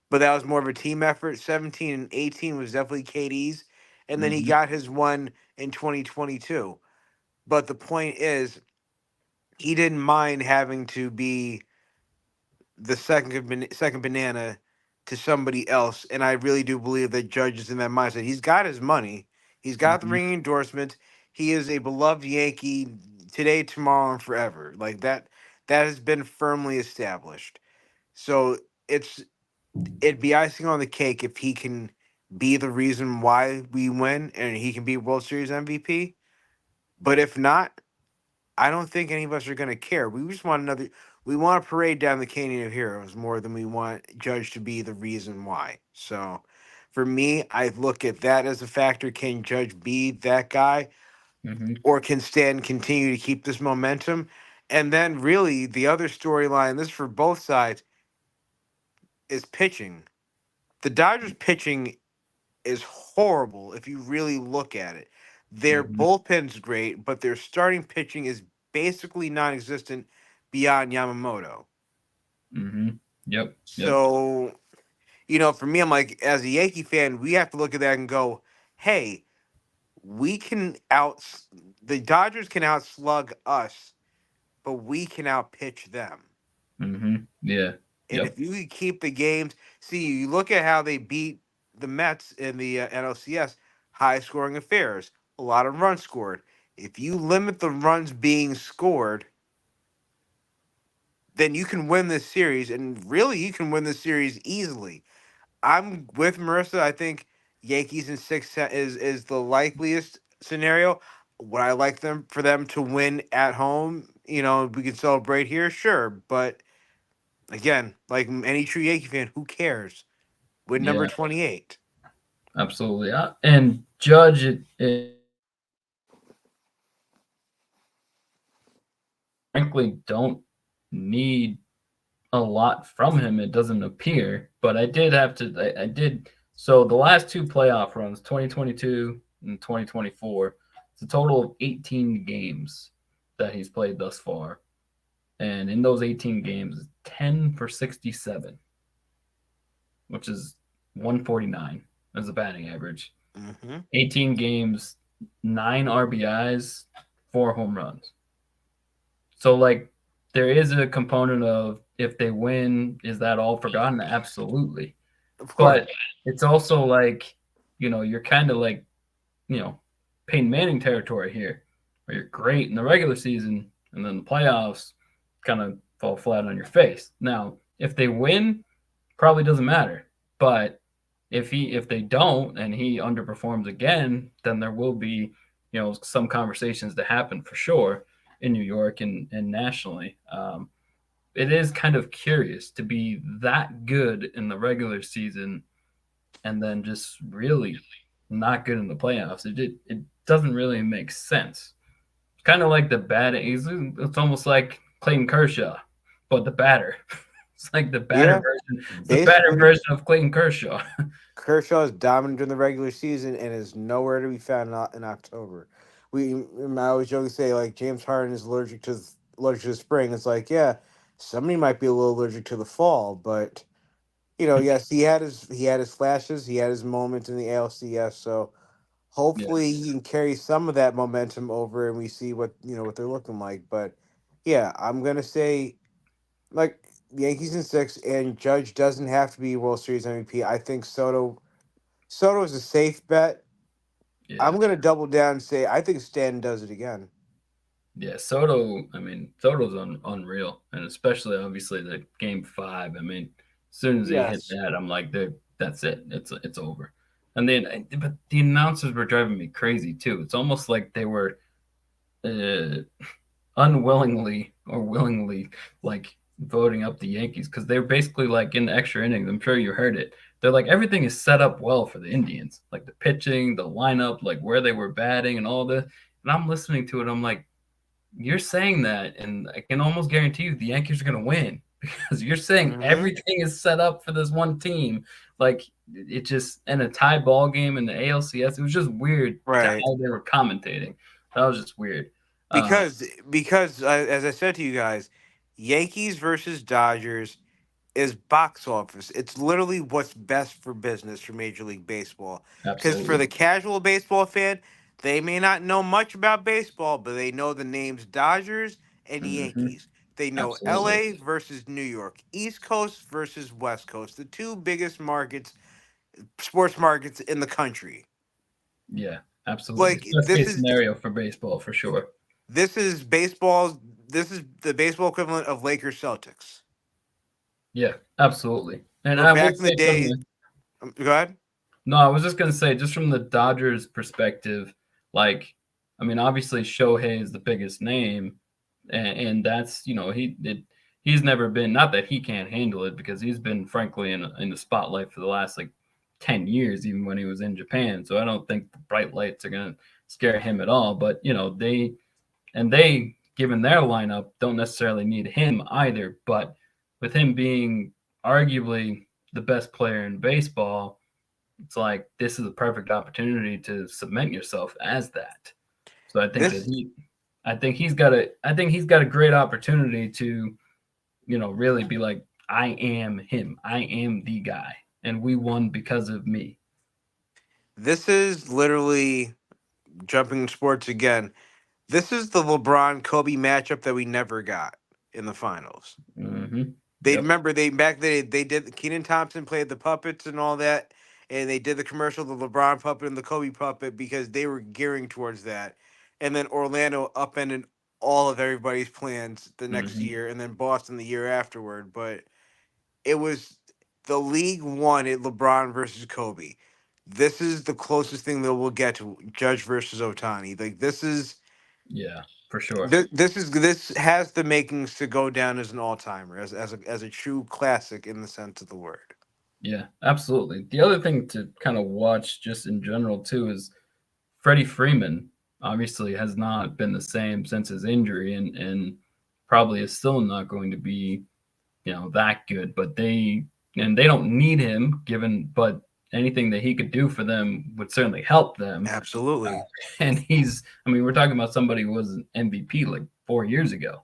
but that was more of a team effort. 17 and 18 was definitely KD's. And then he got his one in 2022. But the point is, he didn't mind having to be the second banana to somebody else. And I really do believe that Judge is in that mindset. He's got his money. He's got the ringing endorsement. He is a beloved Yankee today, tomorrow, and forever. Like that has been firmly established. So it'd be icing on the cake if he can be the reason why we win and he can be World Series MVP. But if not, I don't think any of us are going to care. We just want we want to parade down the Canyon of Heroes more than we want Judge to be the reason why. So for me, I look at that as a factor. Can Judge be that guy? Or can Stan continue to keep this momentum? And then really the other storyline, this is for both sides, is pitching. The Dodgers pitching is horrible if you really look at it. Their bullpen's great, but their starting pitching is basically non-existent beyond Yamamoto. Yep. So, for me, I'm like, as a Yankee fan, we have to look at that and go, hey, the Dodgers can outslug us, but we can outpitch them. Yeah. And if you keep the games, see, you look at how they beat the Mets in the NLCS. high scoring affairs, a lot of runs scored. If you limit the runs being scored, then you can win this series, and really you can win this series easily. I'm with Marissa. I think Yankees in six is the likeliest scenario. Would I like them for them to win at home? We can celebrate here, sure. But again, like any true Yankee fan, who cares? Win number Yeah, 28. absolutely. And Judge, frankly don't need a lot from him. It doesn't appear, but I did have to. I did. So the last two playoff runs, 2022 and 2024, it's a total of 18 games that he's played thus far, and in those 18 games, 10 for 67, which is 149 as a batting average. Mm-hmm. 18 games, 9 RBIs, 4 home runs. So like there is a component of if they win, is that all forgotten? Absolutely. Of course. But it's also like, you're kind of like, you know, Peyton Manning territory here, where you're great in the regular season and then the playoffs kind of fall flat on your face. Now, if they win, probably doesn't matter. But if they don't and he underperforms again, then there will be, some conversations to happen for sure in New York and nationally. It is kind of curious to be that good in the regular season and then just really not good in the playoffs. It doesn't really make sense. It's kind of like the batting. It's almost like Clayton Kershaw, but the batter. It's like the batter Yeah, version. It's the batter basically, version of Clayton Kershaw. Kershaw is dominant in the regular season and is nowhere to be found in October. I always joke and say like James Harden is allergic to the spring. It's like somebody might be a little allergic to the fall, but yes, he had his flashes, he had his moments in the ALCS. So hopefully he Yes. can carry some of that momentum over, and we see what they're looking like. But yeah, I'm gonna say like the Yankees in six, and Judge doesn't have to be World Series MVP. I think Soto is a safe bet. Yeah. I'm gonna double down and say I think Stanton does it again. Yeah. Soto, I mean, Soto's unreal. And especially obviously the game 5. I mean, as soon as he hit Yes. that, I'm like, that's it. It's over. And then, but the announcers were driving me crazy too. It's almost like they were uh, unwillingly or willingly like voting up the Yankees because they're basically like in the extra innings. I'm sure you heard it. They're like everything is set up well for the Indians, like the pitching, the lineup, like where they were batting, and all the. And I'm listening to it. I'm like, you're saying that, and I can almost guarantee you the Yankees are going to win because you're saying Mm-hmm. everything is set up for this one team. Like it just in a tie ball game in the ALCS, it was just weird to Right. how they were commentating. That was just weird. Uh, Because as I said to you guys, Yankees versus Dodgers is box office. It's literally what's best for business for Major League Baseball. Because for Absolutely. the casual baseball fan, they may not know much about baseball, but they know the names Dodgers and Hmm. Yankees. They know Absolutely. LA versus New York, East Coast versus West Coast, the two biggest sports markets in the country. Yeah, absolutely. Like Best case scenario for baseball for sure. this is baseball's this is the baseball equivalent of Lakers Celtics. Yeah, absolutely. And Where I will back in the say from day, the go ahead. no, I was just gonna say just from the Dodgers perspective, like I mean, obviously Shohei is the biggest name, and that's he's never been not that he can't handle it because he's been frankly in the spotlight for the last like 10 years, even when he was in Japan. So I don't think the bright lights are gonna scare him at all. But they given their lineup don't necessarily need him either. But with him being arguably the best player in baseball, it's like this is a perfect opportunity to cement yourself as that. So This I think he's got a great opportunity to, really be like, I am him. I am the guy. And we won because of me. this is literally jumping sports again. This is the LeBron Kobe matchup that we never got in the finals. Hmm. They Yep. remember they back they did Keenan Thompson played the puppets and all that, and they did the commercial, the LeBron puppet and the Kobe puppet, because they were gearing towards that. And then Orlando upended all of everybody's plans the next Hmm. year, and then Boston the year afterward. But it was the league wanted LeBron versus Kobe. This is the closest thing that we'll get to Judge versus Otani. Like Yeah, for sure. this has the makings to go down as an all timer, as a true classic in the sense of the word. Yeah, absolutely. The other thing to kind of watch just in general too is Freddie Freeman obviously has not been the same since his injury, and probably is still not going to be, that good. But they don't need him given, but anything that he could do for them would certainly help them. Absolutely. And I mean, we're talking about somebody who was an MVP like 4 years ago.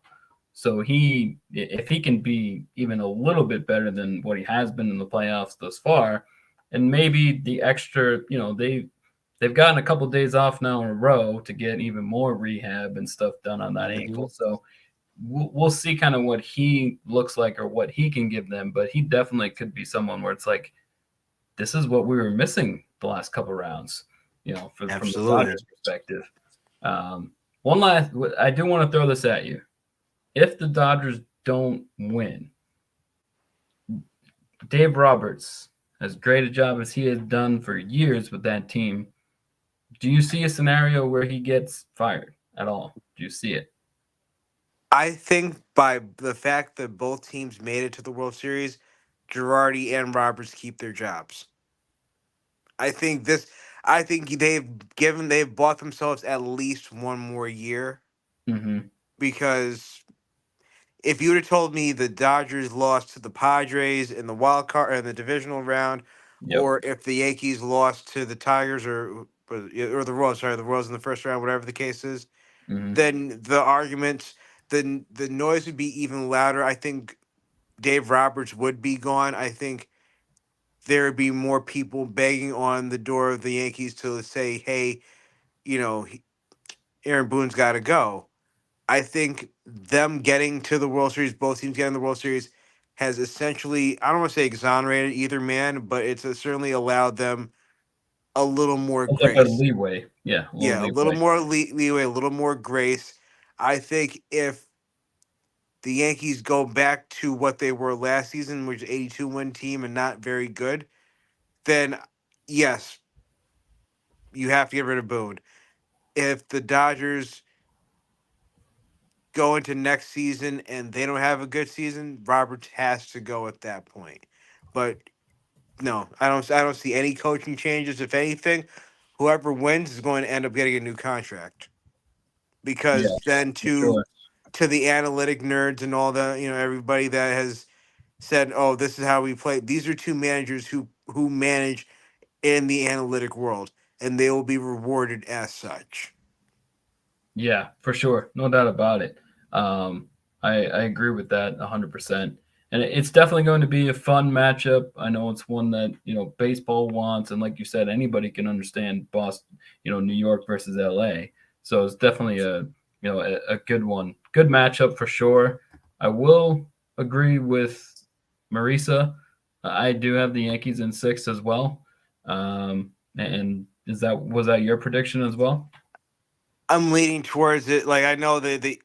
So if he can be even a little bit better than what he has been in the playoffs thus far, and maybe the extra, they've gotten a couple of days off now in a row to get even more rehab and stuff done on that Mhm. ankle. So we'll see kind of what he looks like or what he can give them. But he definitely could be someone where it's like, this is what we were missing the last couple rounds, from the Absolutely. Dodgers perspective. Um, one last, I do want to throw this at you. If the Dodgers don't win, Dave Roberts, as great a job as he has done for years with that team, do you see a scenario where he gets fired at all? Do you see it? I think by the fact that both teams made it to the World Series, Girardi and Roberts keep their jobs. I think this. I think they've bought themselves at least one more year, Mm-hmm. because if you would have told me the Dodgers lost to the Padres in the wild card in the divisional round, Yep. or if the Yankees lost to the Tigers or the Royals, sorry, the Royals in the first round, whatever the case is, Mm-hmm. then the arguments, the noise would be even louder. I think Dave Roberts would be gone. I think there would be more people begging on the door of the Yankees to say, "Hey, you know, Aaron Boone's got to go." I think them getting to the World Series, both teams getting the World Series, has essentially, I don't want to say exonerated either man, but it's certainly allowed them a little more A little bit of grace. leeway. Yeah, a little Yeah, a little leeway. more leeway, a little more grace. I think if the Yankees go back to what they were last season, which is 82 win team and not very good, then yes, you have to get rid of Boone. If the Dodgers go into next season and they don't have a good season, Roberts has to go at that point. But no, I don't see any coaching changes. If anything, whoever wins is going to end up getting a new contract, Yeah, because then for sure. to the analytic nerds and all the, everybody that has said, "Oh, this is how we play." These are two managers who manage in the analytic world, and they will be rewarded as such. Yeah, for sure. No doubt about it. Um, I agree with that 100%. And it's definitely going to be a fun matchup. I know it's one that, baseball wants. And like you said, anybody can understand Boston, New York versus LA. So it's definitely a good one. Good matchup for sure. I will agree with Marisa. I do have the Yankees in six as well. And was that your prediction as well? I'm leaning towards it. Like, I know the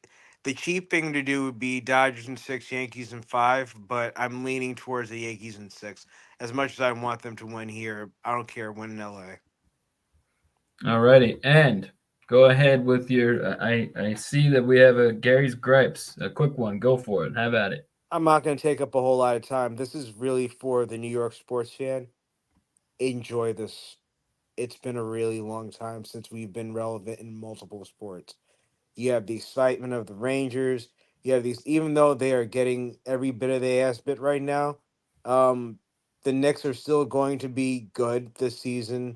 cheap thing to do would be Dodgers in six, Yankees in five, but I'm leaning towards the Yankees in six. As much as I want them to win here, I don't care win in LA. Alrighty, and go ahead with your. I see that we have a Gary's gripes. A quick one. Go for it. Have at it. I'm not going to take up a whole lot of time. This is really for the New York sports fan. Enjoy this. It's been a really long time since we've been relevant in multiple sports. You have the excitement of the Rangers. You have these, even though they are getting every bit of the ass bit right now, um, the Knicks are still going to be good this season.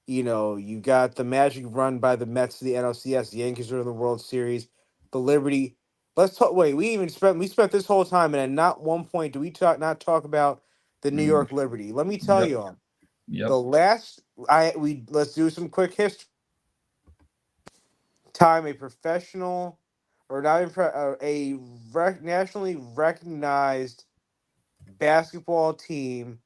You got the Magic run by the Mets to the NLCS. The Yankees are in the World Series. The Liberty. Let's talk. Wait, we spent this whole time, and at not one point do we not talk about the New Mm, York Liberty. Let me tell yep. you, the Yep. last I we let's do some quick history. Time a professional, or not even nationally recognized basketball team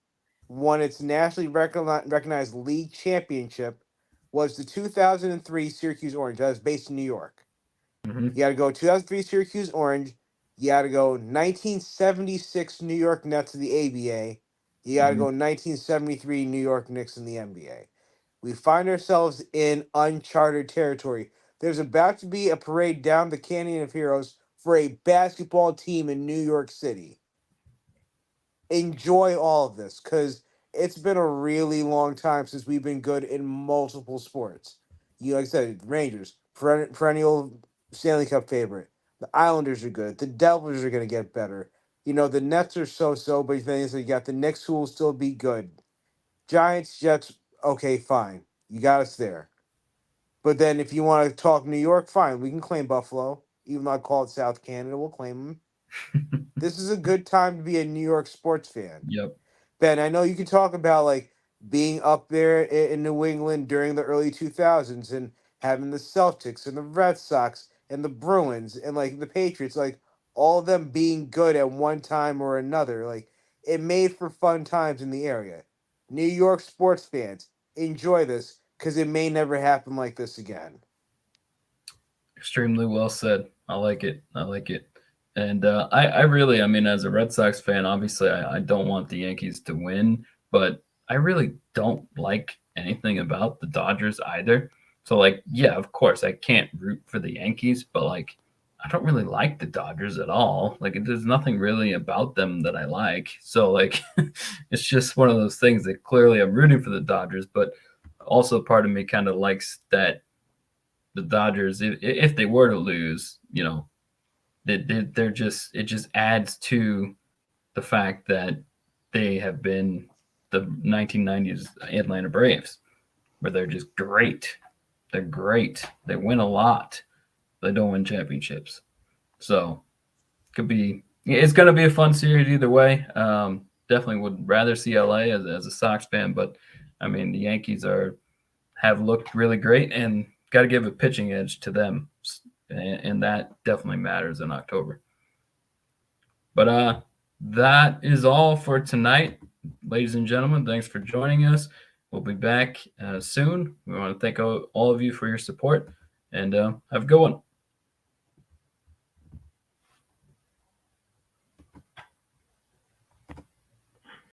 won its nationally recognized league championship was the 2003 Syracuse Orange. That was based in New York. Mm-hmm. You got to go 2003 Syracuse Orange. You got to go 1976 New York Nets in the ABA. You got to go 1973 New York Knicks in the NBA. We find ourselves in uncharted territory. There's about to be a parade down the Canyon of Heroes for a basketball team in New York City. Enjoy all of this because it's been a really long time since we've been good in multiple sports. Like I said, Rangers, perennial Stanley Cup favorite. The Islanders are good. The Devils are going to get better. The Nets are so, but then you got the Knicks who will still be good. Giants, Jets, okay, fine. You got us there. But then if you want to talk New York, fine. We can claim Buffalo. Even though I call it South Canada, we'll claim them. This is a good time to be a New York sports fan. Yep. Ben, I know you can talk about like being up there in New England during the early 2000s and having the Celtics and the Red Sox and the Bruins and like the Patriots, like all of them being good at one time or another. Like it made for fun times in the area. New York sports fans, enjoy this because it may never happen like this again. Extremely well said. I like it. I like it. And I really, I mean, as a Red Sox fan, obviously, I don't want the Yankees to win, but I really don't like anything about the Dodgers either. So, like, yeah, of course, I can't root for the Yankees, but like, I don't really like the Dodgers at all. Like, there's nothing really about them that I like. So, like, it's just one of those things that clearly I'm rooting for the Dodgers, but also part of me kind of likes that the Dodgers, if they were to lose, they're just, it just adds to the fact that they have been the 1990s Atlanta Braves, where they're just great. They're great. They win a lot. They don't win championships. So it's going to be a fun series either way. Definitely would rather see LA as a Sox fan, but I mean, the Yankees have looked really great and got to give a pitching edge to them. And that definitely matters in October. But that is all for tonight, ladies and gentlemen. Thanks for joining us. We'll be back soon. We want to thank all of you for your support, and have a good one.